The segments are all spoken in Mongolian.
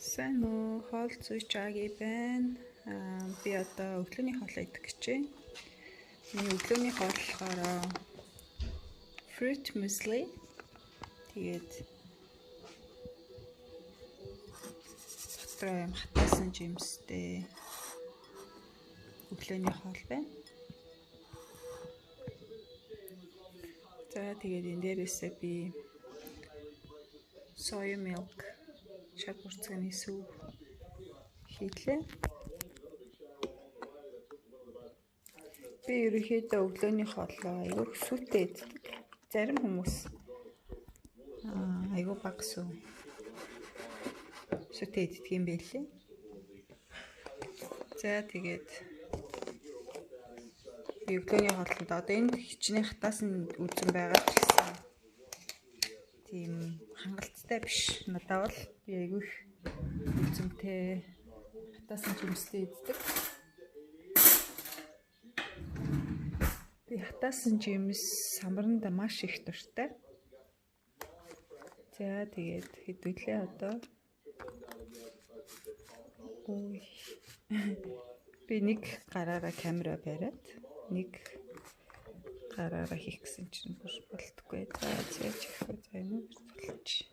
Сайн уу, хоол зүйч Аги байна. Би одоо өглөөний хоолоо идэх гэж байна. Миний өглөөний хоол болохоор fruit muesli. Тэгээд дотроо юм хатаасан жимстэй өглөөний хоол байна. За тэгээд энэ дээрээсээ би soya milk шар бүрцгээний сүв хийлээ. Би ерөнхийдөө өглөөний хоолоо айгүй сүртэй иддэг. Зарим хүмүүс айгүй бага сүртэй иддэг юм байлээ. За тэгээд би өглөөний хоолнд одоо энд хичнээн хатаасан үзэн байгаа ч гэсэн тийм хангалттай биш. Надад бол би айгүй үзэмтэй хатаасан жимстэй иддэг. Би хатаасан жимс самбаранда маш их дуртай. За тэгээд хэдүүлээ одоо. Би нэг гараараа камера бариад нэг гараараа хийх гэсэн чинь бүр болтгүй. За яаж хийх вэ? За энэ болчих.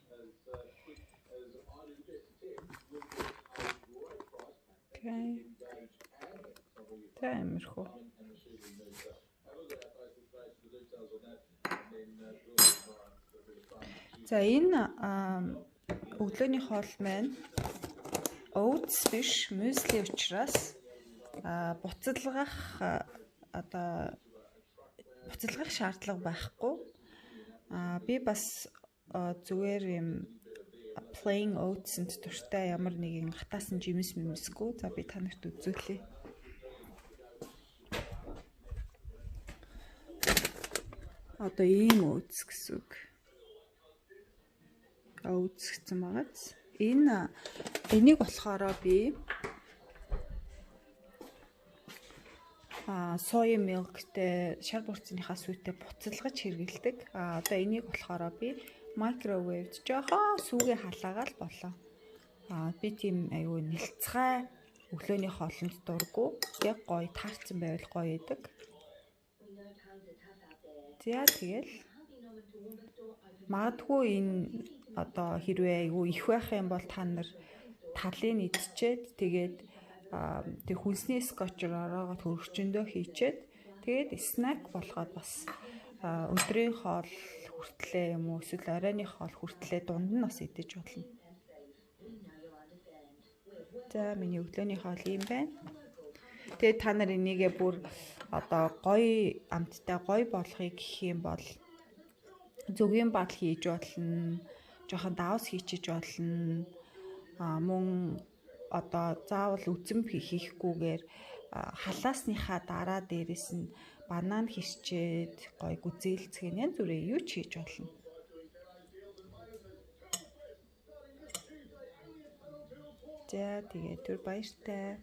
Окей. Таймерхөө. За энэ өглөөний хоол маань oats биш, muesli учраас буцалгах шаардлага байхгүй. Би бас зүгээр юм plain oats-д дуртай ямар нэгэн хатаасан жимс мэмсгүй. За би танарт үзүүлье. Одоо ийм oats гэсэн үг. Oats гэсэн багц. Энийг болохоор би soya milkтэй шар бурцныхаа сүтээ буцалгаж хэргэлдэг. Одоо энийг болохоор би microwave-д жоохон сүүгээ халаагаал болоо. Би тийм аюу нэлцгай өглөөний хоолнд дурггүй. Яг гоё таарсан байвал гоё идэг. За тэгэл магадгүй энэ одоо хэрвээ аюу их байх юм бол та нар талыг идчихэд тэгээд тэг хүнсний скотчор ороогоод хөргөчөндөө хийчихэд тэгээд снэк болгоод бас өдрийн хоол хүртлээ юм уу эсвэл оройны хоол хүртлээ дунд нь бас идэж болно. За миний өглөөний хоол юм байна. Тэгээд та нар энийгээ бүр одоо гоё амттай гоё болохыг гэх юм бол зөвгийн бал хийж болно. Жохон давс хийчиж болно. Мөн одоо заавал үзэм хийхгүйгээр халаасныхаа дараа дээрэс нь банан хэрчээд гоё гүзээлцгэн янз бүрийн юу ч хийж болно. За тэгээд түр баяртай.